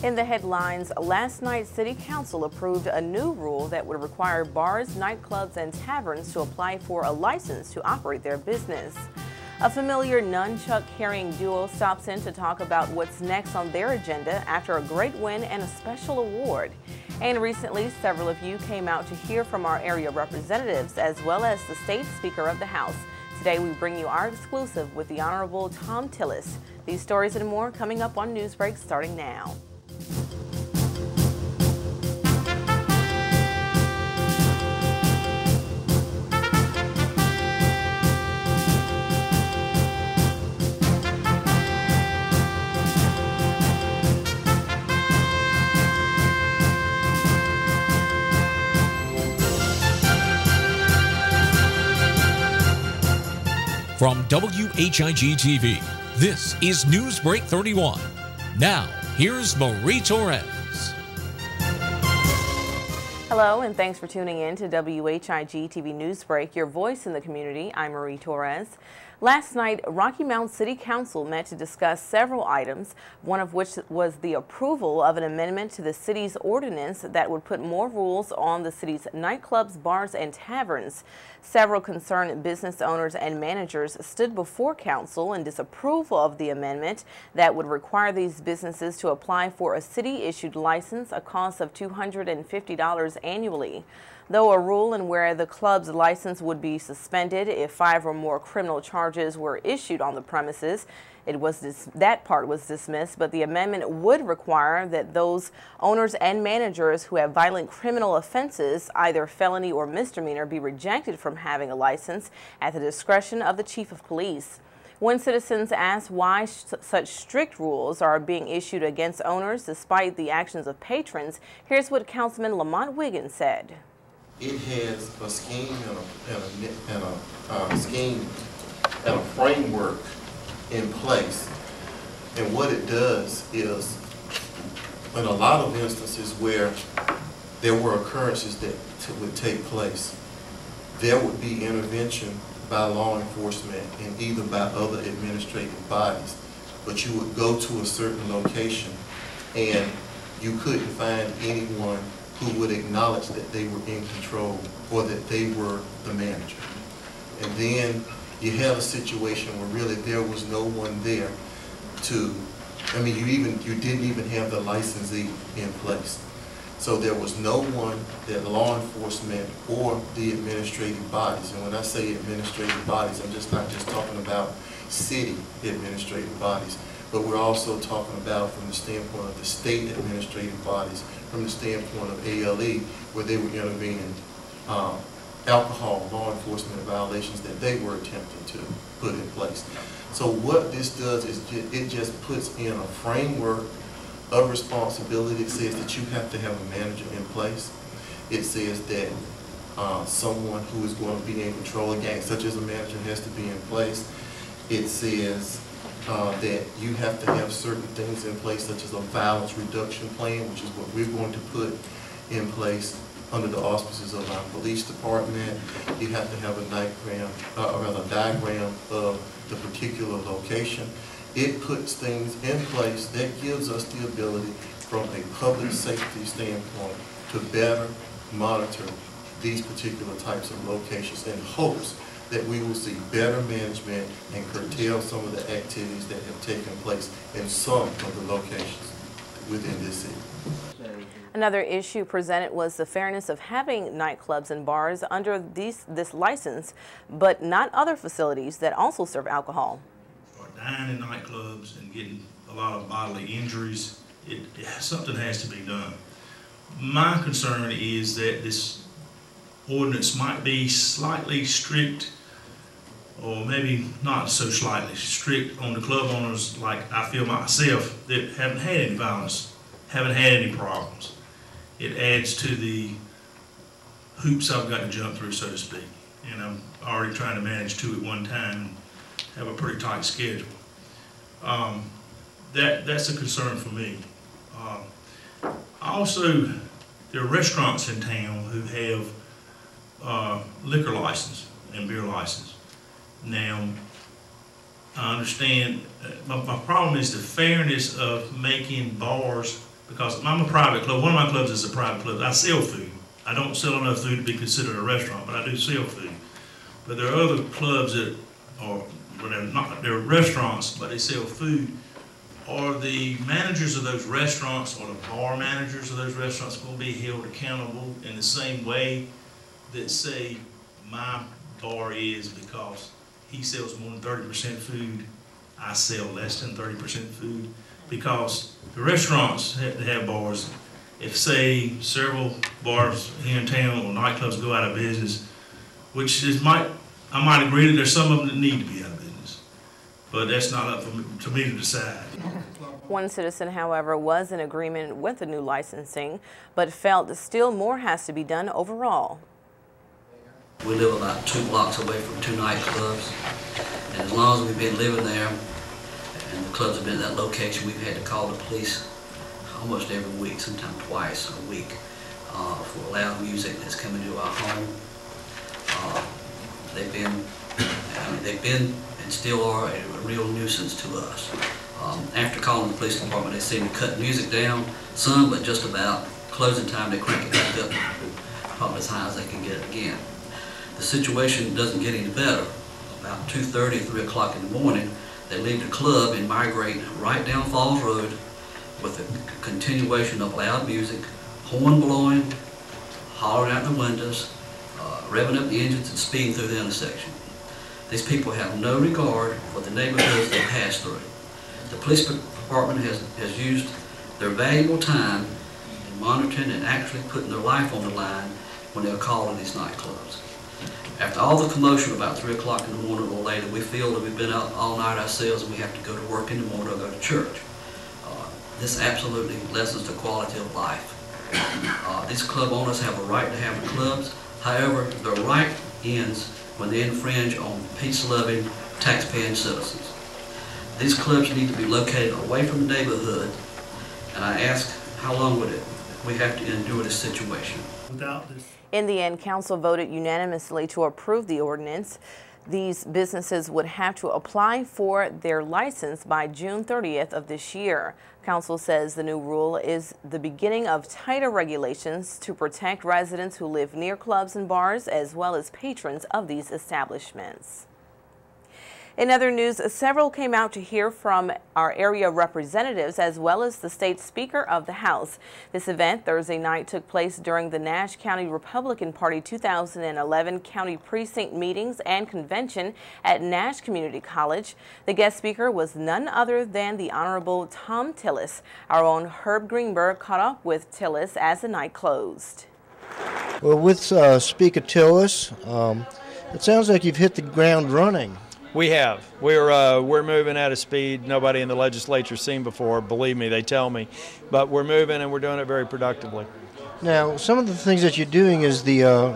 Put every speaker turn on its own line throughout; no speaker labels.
In the headlines, last night City Council approved a new rule that would require bars, nightclubs, and taverns to apply for a license to operate their business. A familiar nunchuck-carrying duo stops in to talk about what's next on their agenda after a great win and a special award. And recently, several of you came out to hear from our area representatives as well as the state speaker of the House. Today, we bring you our exclusive with the Honorable Tom Tillis. These stories and more coming up on NewsBreak starting now.
From WHIG-TV, this is NewsBreak 31. Now, here's Marie Torres.
Hello, and thanks for tuning in to WHIG-TV NewsBreak, your voice in the community. I'm Marie Torres. Last night, Rocky Mount City Council met to discuss several items, one of which was the approval of an amendment to the city's ordinance that would put more rules on the city's nightclubs, bars, and taverns. Several concerned business owners and managers stood before council in disapproval of the amendment that would require these businesses to apply for a city-issued license, a cost of $250 annually. Though a rule in where the club's license would be suspended if 5 or more criminal charges were issued on the premises, that part was dismissed, but the amendment would require that those owners and managers who have violent criminal offenses, either felony or misdemeanor, be rejected from having a license at the discretion of the chief of police. When citizens asked why such strict rules are being issued against owners despite the actions of patrons, here's what Councilman Lamont Wiggins said.
It has a scheme and a framework in place, and what it does is, in a lot of instances where there were occurrences that would take place, there would be intervention by law enforcement and either by other administrative bodies, but you would go to a certain location and you couldn't find anyone who would acknowledge that they were in control or that they were the manager. And then you had a situation where really there was no one there to, you didn't even have the licensee in place. So there was no one that law enforcement or the administrative bodies, and when I say administrative bodies, I'm not just talking about city administrative bodies, but we're also talking about from the standpoint of the state administrative bodies, from the standpoint of ALE, where they were intervening alcohol law enforcement violations that they were attempting to put in place. So what this does is it just puts in a framework of responsibility. It says that you have to have a manager in place. It says that someone who is going to be in control of gangs, such as a manager, has to be in place. It says that you have to have certain things in place, such as a violence reduction plan, which is what we're going to put in place under the auspices of our police department. You have to have a diagram of the particular location. It puts things in place that gives us the ability, from a public safety standpoint, to better monitor these particular types of locations in hopes that we will see better management and curtail some of the activities that have taken place in some of the locations within this city.
Another issue presented was the fairness of having nightclubs and bars under this license, but not other facilities that also serve alcohol.
Dying in nightclubs and getting a lot of bodily injuries, something has to be done. My concern is that this ordinance might be slightly strict, or maybe not so slightly strict, on the club owners, like I feel myself, that haven't had any violence, haven't had any problems. It adds to the hoops I've got to jump through, so to speak. And I'm already trying to manage 2 at one time and have a pretty tight schedule. That's a concern for me. Also, there are restaurants in town who have liquor license and beer license. Now, I understand, my problem is the fairness of making bars because I'm a private club. One of my clubs is a private club. I sell food. I don't sell enough food to be considered a restaurant, but I do sell food. But there are other clubs that are, well, they're restaurants, but they sell food. Are the managers of those restaurants or the bar managers of those restaurants going to be held accountable in the same way that, say, my bar is, because he sells more than 30% food, I sell less than 30% food? Because the restaurants have bars. If, say, several bars here in town or nightclubs go out of business, which is I might agree that there's some of them that need to be out of business, but that's not up to me to decide.
One citizen, however, was in agreement with the new licensing, but felt that still more has to be done overall.
We live about 2 blocks away from 2 nightclubs, and as long as we've been living there and the clubs have been at that location, we've had to call the police almost every week, sometimes twice a week, for loud music that's coming to our home. They've been and still are a real nuisance to us. After calling the police department, they seem to cut music down some, but just about closing time they crank it back up, probably as high as they can get it again. The situation doesn't get any better. About 2:30, 3 o'clock in the morning, they leave the club and migrate right down Falls Road with a continuation of loud music, horn blowing, hollering out the windows, revving up the engines and speeding through the intersection. These people have no regard for the neighborhoods they pass through. The police department has used their valuable time in monitoring and actually putting their life on the line when they're calling these nightclubs. After all the commotion about 3 o'clock in the morning or later, we feel that we've been out all night ourselves and we have to go to work in the morning or go to church. This absolutely lessens the quality of life. These club owners have a right to have the clubs. However, their right ends when they infringe on peace-loving, tax-paying citizens. These clubs need to be located away from the neighborhood, and I ask, how long would we have to endure this situation?
Without this.
In the end, council voted unanimously to approve the ordinance. These businesses would have to apply for their license by June 30th of this year. Council says the new rule is the beginning of tighter regulations to protect residents who live near clubs and bars, as well as patrons of these establishments. In other news, several came out to hear from our area representatives as well as the state speaker of the House. This event Thursday night took place during the Nash County Republican Party 2011 County Precinct meetings and convention at Nash Community College. The guest speaker was none other than the Honorable Tom Tillis. Our own Herb Greenberg caught up with Tillis as the night closed.
Well, with Speaker Tillis, it sounds like you've hit the ground running.
We have. We're moving at a speed nobody in the legislature's seen before. Believe me, they tell me. But we're moving and we're doing it very productively.
Now, some of the things that you're doing is the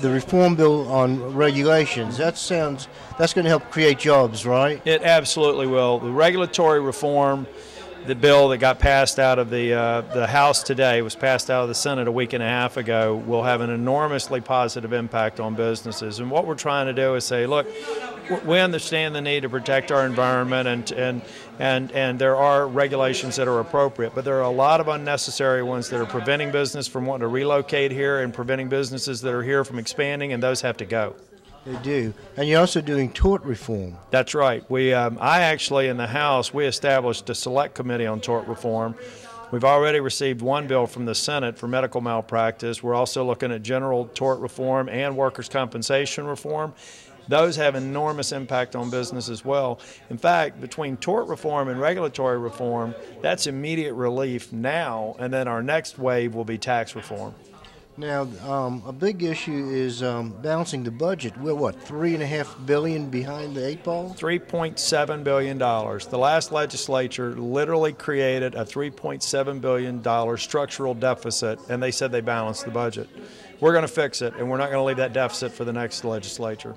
reform bill on regulations. That's going to help create jobs, right?
It absolutely will. The regulatory reform, the bill that got passed out of the House today, was passed out of the Senate a week and a half ago, will have an enormously positive impact on businesses. And what we're trying to do is say, look, we understand the need to protect our environment, and there are regulations that are appropriate, but there are a lot of unnecessary ones that are preventing business from wanting to relocate here and preventing businesses that are here from expanding, and those have to go.
They do. And you're also doing tort reform.
That's right. I actually, in the House, we established a select committee on tort reform. We've already received one bill from the Senate for medical malpractice. We're also looking at general tort reform and workers' compensation reform. Those have enormous impact on business as well. In fact, between tort reform and regulatory reform, that's immediate relief now, and then our next wave will be tax reform.
Now, a big issue is balancing the budget. We're, what, $3.5 billion behind the 8 ball?
$3.7 billion. The last legislature literally created a $3.7 billion structural deficit, and they said they balanced the budget. We're going to fix it, and we're not going to leave that deficit for the next legislature.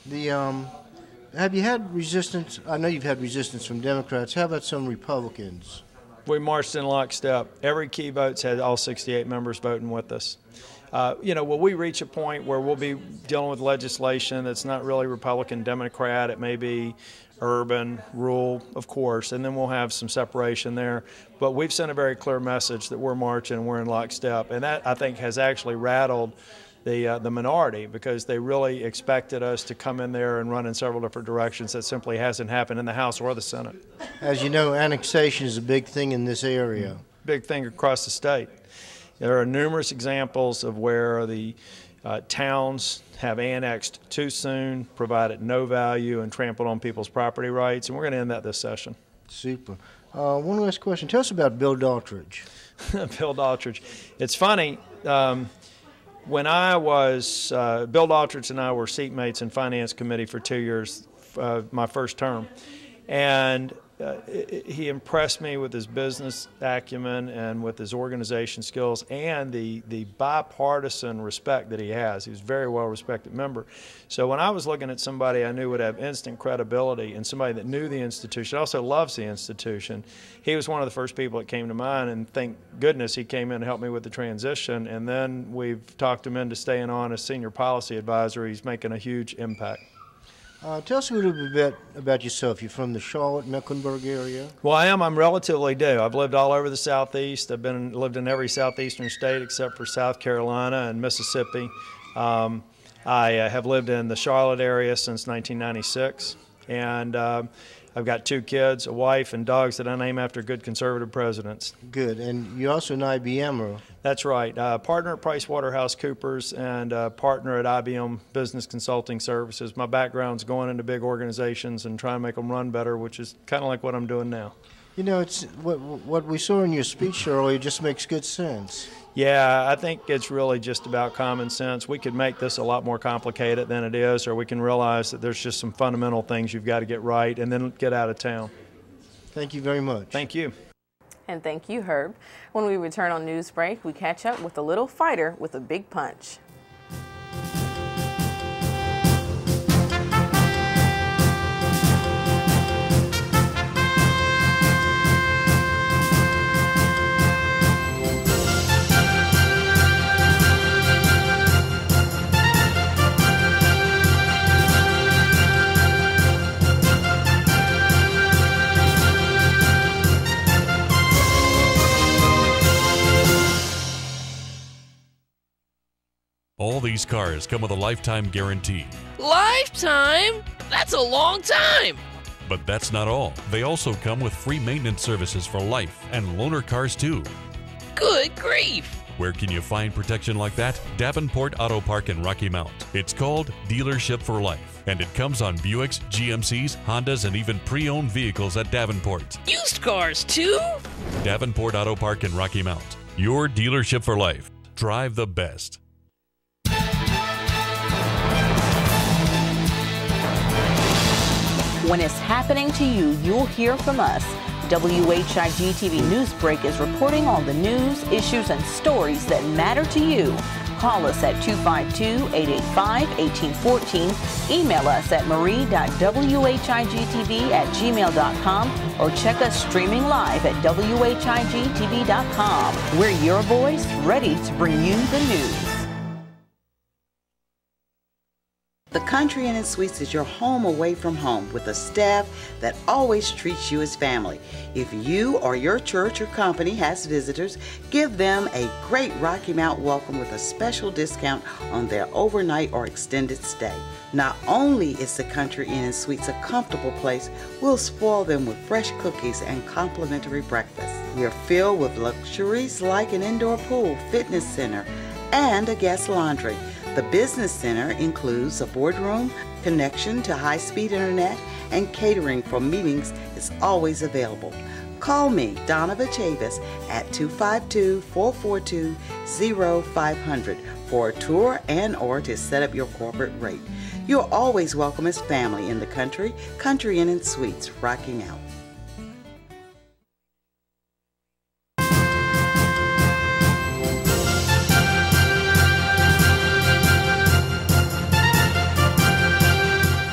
Have you had resistance? I know you've had resistance from Democrats. How about some Republicans?
We marched in lockstep. Every key votes had all 68 members voting with us. You know, will we reach a point where we'll be dealing with legislation that's not really Republican, Democrat? It may be urban, rural, of course, and then we'll have some separation there. But we've sent a very clear message that we're marching and we're in lockstep, and that, I think, has actually rattled the minority, because they really expected us to come in there and run in several different directions. That simply hasn't happened in the House or the Senate.
As you know, annexation is a big thing in this area.
Big thing across the state. There are numerous examples of where the towns have annexed too soon, provided no value, and trampled on people's property rights, and we're going to end that this session.
Super. One last question. Tell us about Bill Daughtridge.
Bill Daughtridge. It's funny. When I was, Bill Daughtridge and I were seatmates in Finance Committee for 2 years, my first term, and he impressed me with his business acumen and with his organization skills and the bipartisan respect that he has. He was a very well-respected member. So when I was looking at somebody I knew would have instant credibility and somebody that knew the institution, also loves the institution, he was one of the first people that came to mind, and thank goodness he came in and helped me with the transition. And then we've talked him into staying on as senior policy advisor. He's making a huge impact.
Tell us a little bit about yourself. You're from the Charlotte, Mecklenburg area?
Well, I am. I'm relatively new. I've lived all over the Southeast. I've lived in every southeastern state except for South Carolina and Mississippi. I have lived in the Charlotte area since 1996, and I've got 2 kids, a wife, and dogs that I name after good conservative presidents.
Good. And you're also an IBMer. That's
right. Partner at PricewaterhouseCoopers and partner at IBM Business Consulting Services. My background's going into big organizations and trying to make them run better, which is kind of like what I'm doing now.
You know, it's what we saw in your speech earlier just makes good sense.
Yeah, I think it's really just about common sense. We could make this a lot more complicated than it is, or we can realize that there's just some fundamental things you've got to get right and then get out of town.
Thank you very much.
Thank you.
And thank you, Herb. When we return on Newsbreak, we catch up with a little fighter with a big punch.
All these cars come with a lifetime guarantee.
Lifetime? That's a long time!
But that's not all. They also come with free maintenance services for life and loaner cars too.
Good grief!
Where can you find protection like that? Davenport Auto Park in Rocky Mount. It's called Dealership for Life, and it comes on Buicks, GMCs, Hondas, and even pre-owned vehicles at Davenport.
Used cars too?
Davenport Auto Park in Rocky Mount. Your dealership for life. Drive the best.
When it's happening to you, you'll hear from us. WHIG TV Newsbreak is reporting on the news, issues, and stories that matter to you. Call us at 252-885-1814. Email us at marie.whigtv@gmail.com or check us streaming live at whigtv.com. We're your voice, ready to bring you the news.
The Country Inn & Suites is your home away from home with a staff that always treats you as family. If you or your church or company has visitors, give them a great Rocky Mount welcome with a special discount on their overnight or extended stay. Not only is the Country Inn & Suites a comfortable place, we'll spoil them with fresh cookies and complimentary breakfast. We're filled with luxuries like an indoor pool, fitness center, and a guest laundry. The Business Center includes a boardroom, connection to high-speed internet, and catering for meetings is always available. Call me, Donna Vachavis, at 252-442-0500 for a tour and or to set up your corporate rate. You're always welcome as family in the Country Inn & Suites, Rocky Mount.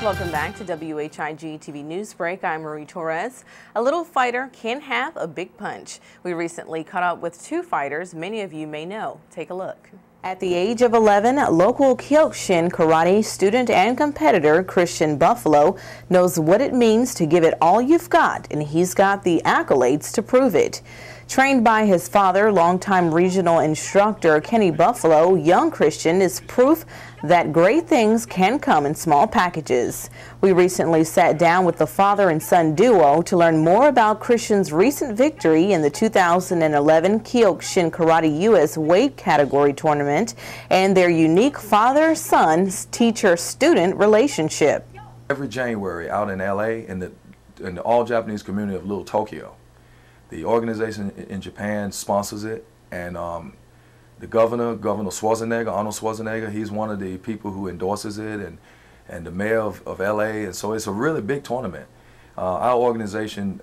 Welcome back to WHIG TV Newsbreak. I'm Marie Torres. A little fighter can have a big punch. We recently caught up with two fighters many of you may know. Take a look. At the age of 11, local Kyokushin karate student and competitor Christian Buffalo knows what it means to give it all you've got, and he's got the accolades to prove it. Trained by his father, longtime regional instructor Kenny Buffalo, young Christian is proof that great things can come in small packages. We recently sat down with the father and son duo to learn more about Christian's recent victory in the 2011 Kyokushin Karate US weight category tournament and their unique father-son teacher-student relationship.
Every January out in LA in the all-Japanese community of Little Tokyo, the organization in Japan sponsors it, and the Governor Schwarzenegger, Arnold Schwarzenegger, he's one of the people who endorses it, and the mayor of LA, and so it's a really big tournament. Our organization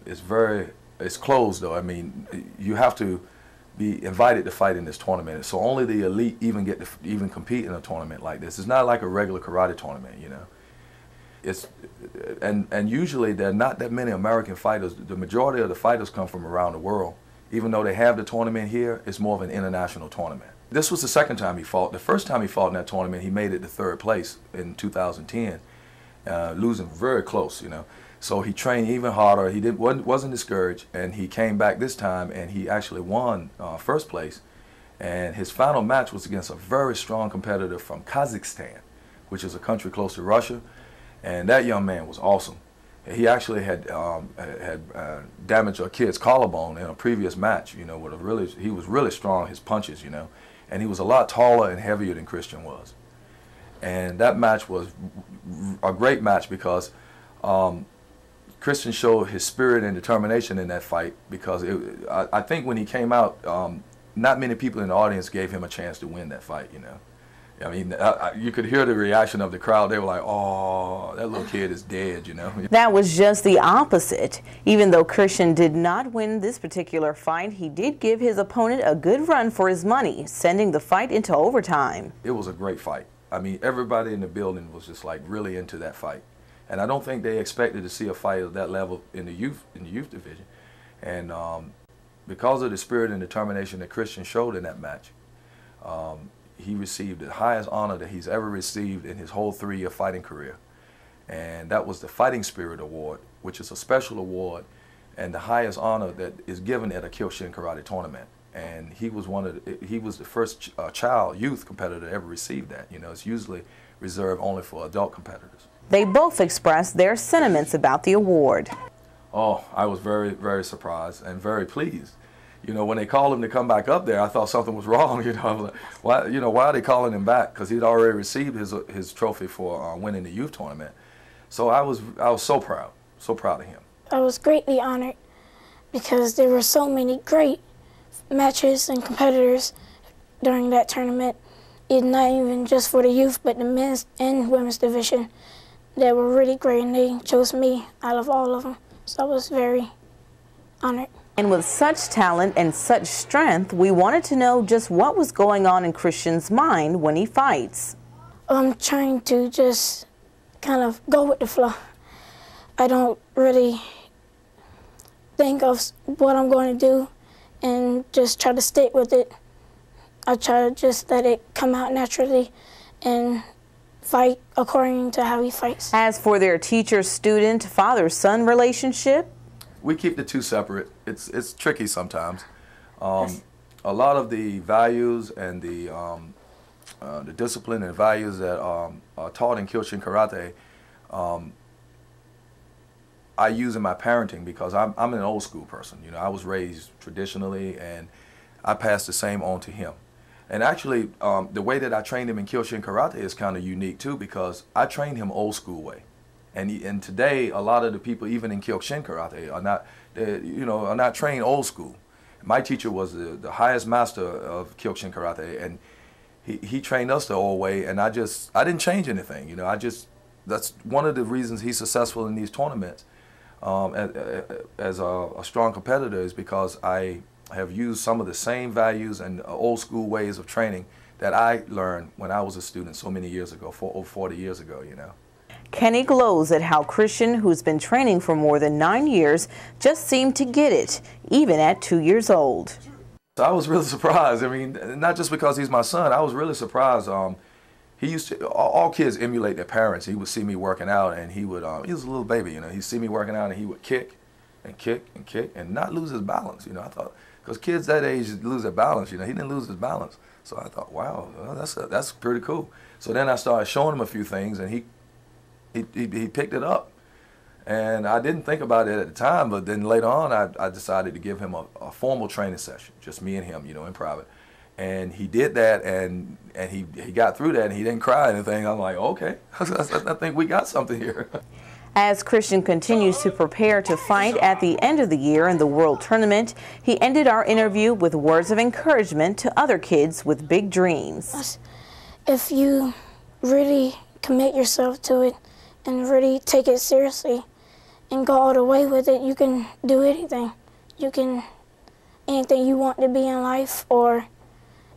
it's closed though. I mean, you have to be invited to fight in this tournament, so only the elite even get to even compete in a tournament like this. It's not like a regular karate tournament, you know. And usually there are not that many American fighters. The majority of the fighters come from around the world. Even though they have the tournament here, it's more of an international tournament. This was the second time he fought. The first time he fought in that tournament, he made it to third place in 2010, losing very close, you know. So he trained even harder. He wasn't discouraged, and he came back this time, and he actually won first place. And his final match was against a very strong competitor from Kazakhstan, which is a country close to Russia. And that young man was awesome. He actually had damaged a kid's collarbone in a previous match, you know, he was really strong, his punches, you know, and he was a lot taller and heavier than Christian was. And that match was a great match because Christian showed his spirit and determination in that fight, because I think when he came out, not many people in the audience gave him a chance to win that fight, you know. I mean, you could hear the reaction of the crowd. They were like, oh, that little kid is dead, you know.
That was just the opposite. Even though Christian did not win this particular fight, he did give his opponent a good run for his money, sending the fight into overtime.
It was a great fight. I mean, everybody in the building was just like really into that fight. And I don't think they expected to see a fight at that level in the youth division. And because of the spirit and determination that Christian showed in that match, he received the highest honor that he's ever received in his whole 3-year fighting career. And that was the Fighting Spirit Award, which is a special award and the highest honor that is given at a Kyokushin Karate tournament. And he was the first youth competitor to ever receive that. You know, it's usually reserved only for adult competitors.
They both expressed their sentiments about the award.
Oh, I was very, very surprised and very pleased. You know, when they called him to come back up there, I thought something was wrong. You know, I was like, why are they calling him back? Because he'd already received his trophy for winning the youth tournament. So I was so proud of him.
I was greatly honored because there were so many great matches and competitors during that tournament. It's not even just for the youth, but the men's and women's division that were really great, and they chose me out of all of them. So I was very honored.
And with such talent and such strength, we wanted to know just what was going on in Christian's mind when he fights.
I'm trying to just kind of go with the flow. I don't really think of what I'm going to do and just try to stick with it. I try to just let it come out naturally and fight according to how he fights.
As for their teacher-student, father-son relationship,
we keep the two separate. It's tricky sometimes. A lot of the values and the discipline and values that are taught in Kyokushin Karate, I use in my parenting because I'm an old school person. You know, I was raised traditionally, and I passed the same on to him. And actually, the way that I trained him in Kyokushin Karate is kind of unique too, because I trained him old school way. And today, a lot of the people, even in Kyokushin Karate, are not trained old school. My teacher was the highest master of Kyokushin Karate, and he trained us the old way. And I didn't change anything. You know, that's one of the reasons he's successful in these tournaments as a strong competitor, is because I have used some of the same values and old school ways of training that I learned when I was a student so many years ago, over 40 years ago. You know.
Kenny glows at how Christian, who's been training for more than 9 years, just seemed to get it, even at 2 years old.
I was really surprised. I mean, not just because he's my son, I was really surprised. He used to, all kids emulate their parents. He would see me working out and he would, he was a little baby, you know, he'd see me working out and he would kick and kick and kick and not lose his balance, you know. I thought, because kids that age lose their balance, you know, he didn't lose his balance. So I thought, wow, well, that's pretty cool. So then I started showing him a few things and he picked it up. And I didn't think about it at the time, but then later on I decided to give him a formal training session, just me and him, you know, in private. And he did that, and he got through that, and he didn't cry or anything. I'm like, okay, I think we got something here.
As Christian continues to prepare to fight at the end of the year in the World Tournament, he ended our interview with words of encouragement to other kids with big dreams.
If you really commit yourself to it and really take it seriously and go all the way with it, you can do anything. You can, anything you want to be in life or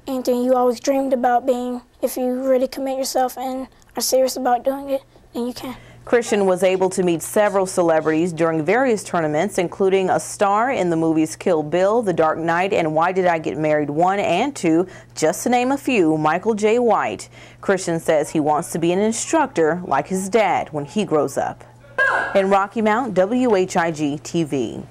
anything you always dreamed about being. If you really commit yourself and are serious about doing it, then you can.
Christian was able to meet several celebrities during various tournaments, including a star in the movies Kill Bill, The Dark Knight, and Why Did I Get Married 1 and 2, just to name a few, Michael J. White. Christian says he wants to be an instructor like his dad when he grows up. In Rocky Mount, WHIG TV.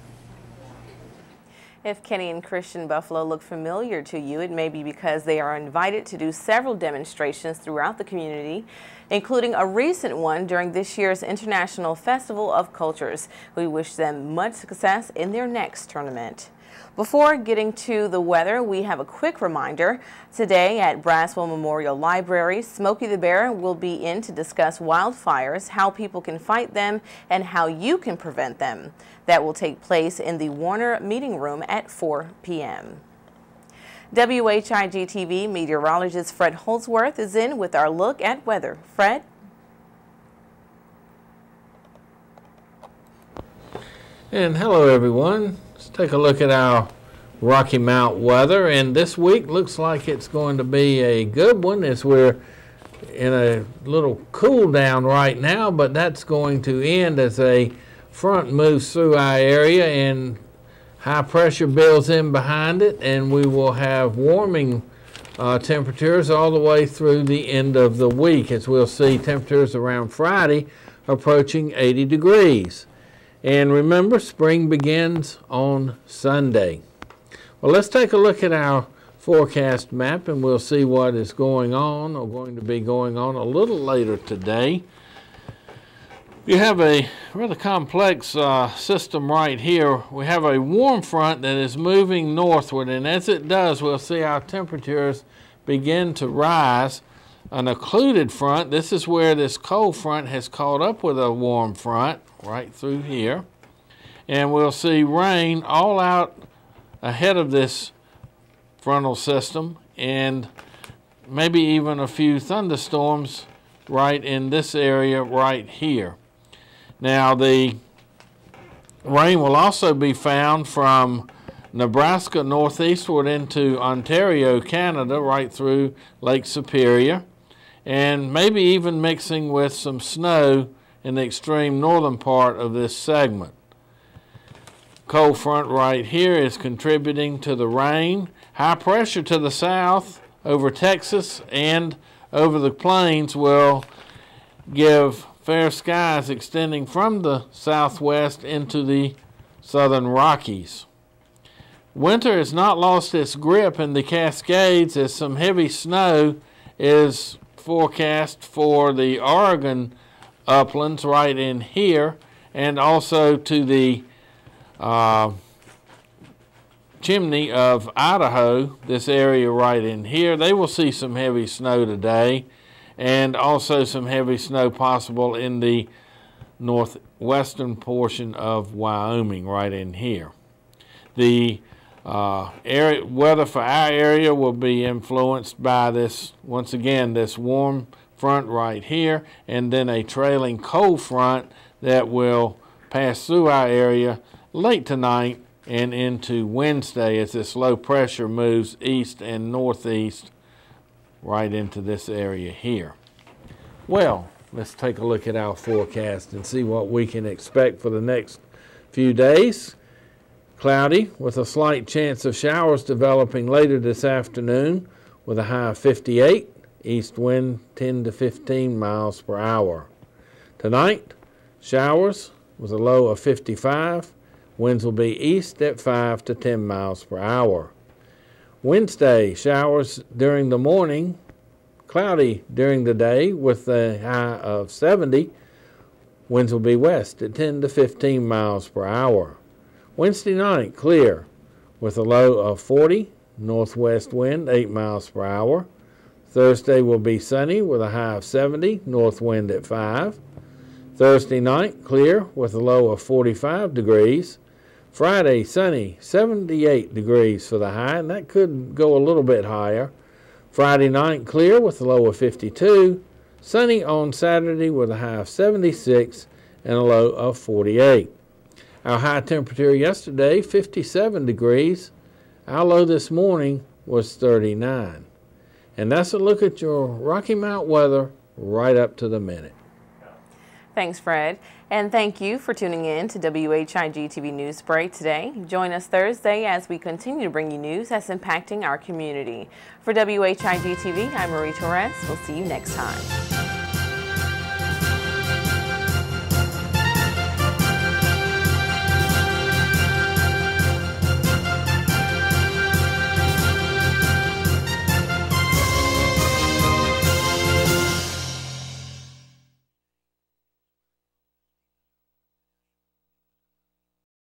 If Kenny and Christian Buffalo look familiar to you, it may be because they are invited to do several demonstrations throughout the community, including a recent one during this year's International Festival of Cultures. We wish them much success in their next tournament. Before getting to the weather, we have a quick reminder. Today at Braswell Memorial Library, Smokey the Bear will be in to discuss wildfires, how people can fight them, and how you can prevent them. That will take place in the Warner Meeting Room at 4 p.m. WHIG-TV meteorologist Fred Holdsworth is in with our look at weather. Fred?
And hello everyone. Let's take a look at our Rocky Mount weather, and this week looks like it's going to be a good one as we're in a little cool down right now, but that's going to end as a front moves through our area and high pressure builds in behind it, and we will have warming temperatures all the way through the end of the week, as we'll see temperatures around Friday approaching 80 degrees. And remember, spring begins on Sunday. Well, let's take a look at our forecast map and we'll see what is going on or going to be going on a little later today. You have a rather complex system right here. We have a warm front that is moving northward, and as it does, we'll see our temperatures begin to rise. An occluded front, this is where this cold front has caught up with a warm front, right through here. And we'll see rain all out ahead of this frontal system, and maybe even a few thunderstorms right in this area right here. Now, the rain will also be found from Nebraska northeastward into Ontario, Canada, right through Lake Superior, and maybe even mixing with some snow in the extreme northern part of this segment. Cold front right here is contributing to the rain. High pressure to the south over Texas and over the plains will give fair skies extending from the southwest into the southern Rockies. Winter has not lost its grip in the Cascades, as some heavy snow is forecast for the Oregon uplands right in here, and also to the chimney of Idaho, this area right in here. They will see some heavy snow today, and also some heavy snow possible in the northwestern portion of Wyoming right in here. The weather for our area will be influenced by this, once again, this warm front right here, and then a trailing cold front that will pass through our area late tonight and into Wednesday as this low pressure moves east and northeast right into this area here. Well, let's take a look at our forecast and see what we can expect for the next few days. Cloudy with a slight chance of showers developing later this afternoon with a high of 58, east wind 10 to 15 miles per hour. Tonight, showers with a low of 55. Winds will be east at 5 to 10 miles per hour. Wednesday, showers during the morning, cloudy during the day with a high of 70. Winds will be west at 10 to 15 miles per hour. Wednesday night, clear with a low of 40, northwest wind 8 miles per hour. Thursday will be sunny with a high of 70, north wind at 5. Thursday night, clear with a low of 45 degrees. Friday, sunny, 78 degrees for the high, and that could go a little bit higher. Friday night, clear with a low of 52. Sunny on Saturday with a high of 76 and a low of 48. Our high temperature yesterday, 57 degrees. Our low this morning was 39. And that's a look at your Rocky Mount weather right up to the minute.
Thanks, Fred. And thank you for tuning in to WHIG TV Newsbreak today. Join us Thursday as we continue to bring you news that's impacting our community. For WHIG TV, I'm Marie Torres. We'll see you next time.